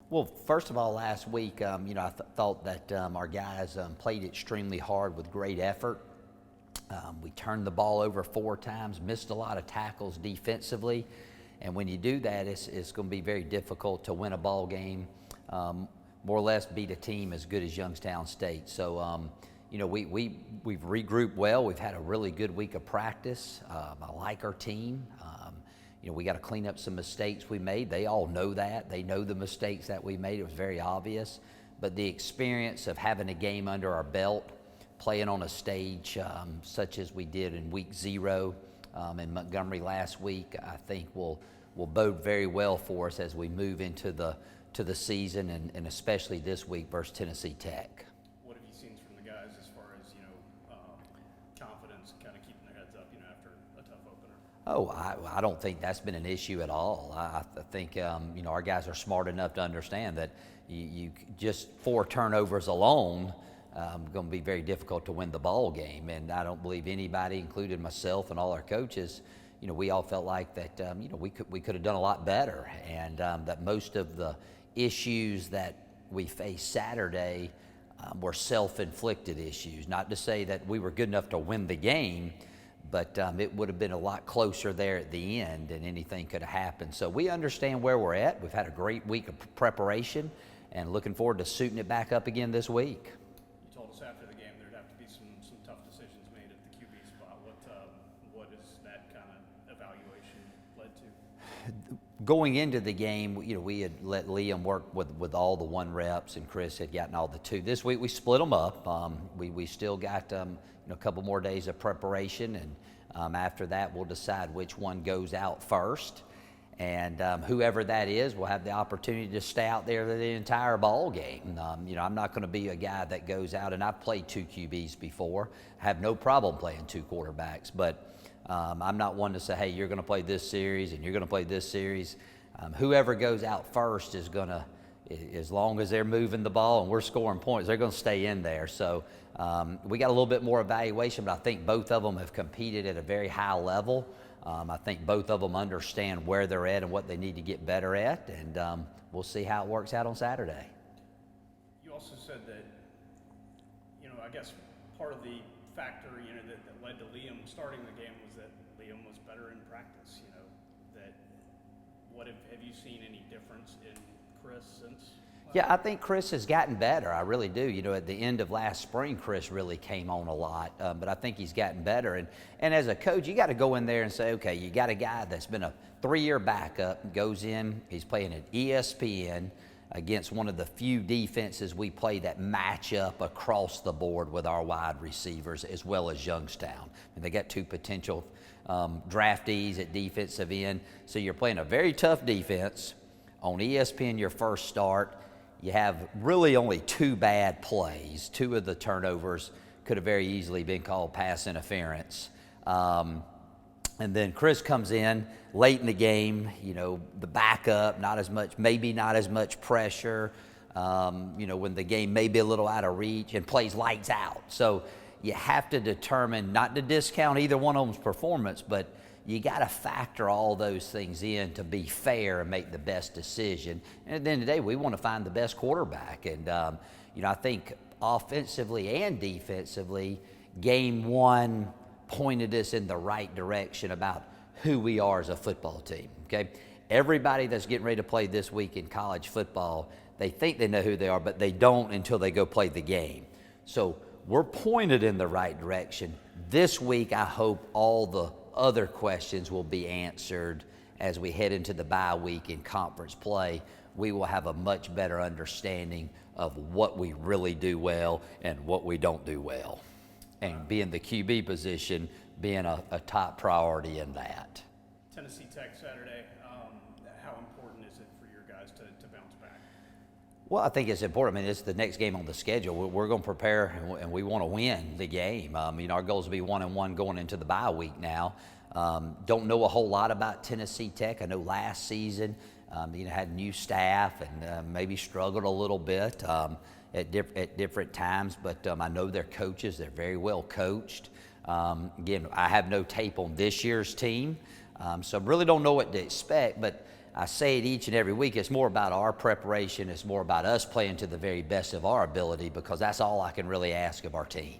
Well, first of all, last week, I thought that our guys played extremely hard with great effort. We turned the ball over 4 times, missed a lot of tackles defensively, and when you do that, it's going to be very difficult to win a ball game, more or less beat a team as good as Youngstown State. So, we've regrouped well. We've had a really good week of practice. I like our team. We got to clean up some mistakes we made. They all know that. They know the mistakes that we made. It was very obvious. But the experience of having a game under our belt, playing on a stage such as we did in week 0 in Montgomery last week, I think will bode very well for us as we move into the season and especially this week versus Tennessee Tech. What have you seen from the guys as far as confidence, kind of keeping their heads up after a tough opener? Oh, I don't think that's been an issue at all. I think our guys are smart enough to understand that you just 4 turnovers alone going to be very difficult to win the ball game. And I don't believe anybody, including myself and all our coaches, we all felt like that we could have done a lot better, and that most of the issues that we faced Saturday were self-inflicted issues. Not to say that we were good enough to win the game, but it would have been a lot closer there at the end, and anything could have happened. So we understand where we're at. We've had a great week of preparation, and looking forward to suiting it back up again this week. You told us after the game there'd have to be some tough decisions made at the QB spot. What is that kind of evaluation led to? Going into the game, we had let Liam work with all the 1 reps, and Chris had gotten all the 2. This week we split them up. We still got a couple more days of preparation, and after that we'll decide which one goes out first. And whoever that is will have the opportunity to stay out there the entire ball game. I'm not going to be a guy that goes out, and I've played 2 QBs before. I have no problem playing 2 quarterbacks, but I'm not one to say, hey, you're going to play this series and you're going to play this series. Whoever goes out first is going to, as long as they're moving the ball and we're scoring points, they're going to stay in there. So we got a little bit more evaluation, but I think both of them have competed at a very high level. I think both of them understand where they're at and what they need to get better at, and we'll see how it works out on Saturday. You also said that, I guess part of the factor, that led to Liam starting the game was that Liam was better in practice. Have you seen any difference in Chris since? Yeah, I think Chris has gotten better. I really do. At the end of last spring, Chris really came on a lot, but I think he's gotten better. And as a coach, you got to go in there and say, okay, you got a guy that's been a 3-year backup, goes in, he's playing at ESPN against one of the few defenses we play that match up across the board with our wide receivers as well as Youngstown. And they got 2 potential draftees at defensive end. So you're playing a very tough defense. On ESPN, your first start, you have really only 2 bad plays. 2 of the turnovers could have very easily been called pass interference. And then Chris comes in late in the game, the backup, maybe not as much pressure, when the game may be a little out of reach, and plays lights out. So you have to determine, not to discount either one of them's performance, but you got to factor all those things in to be fair and make the best decision. And at the end of the day, we want to find the best quarterback. And, I think offensively and defensively, game 1 pointed us in the right direction about who we are as a football team, okay? Everybody that's getting ready to play this week in college football, they think they know who they are, but they don't until they go play the game. So we're pointed in the right direction. This week, I hope all the other questions will be answered as we head into the bye week in conference play. We will have a much better understanding of what we really do well and what we don't do well. And being the QB position, being a top priority in that. Tennessee Tech Saturday, how important is it for your guys to bounce back? Well, I think it's important. It's the next game on the schedule. We're going to prepare, and we want to win the game. Our goal is to be 1-1 going into the bye week now. Don't know a whole lot about Tennessee Tech. I know last season, had new staff and maybe struggled a little bit at different times, but I know their coaches. They're very well coached. Again, I have no tape on this year's team, so I really don't know what to expect, but I say it each and every week, it's more about our preparation. It's more about us playing to the very best of our ability, because that's all I can really ask of our team.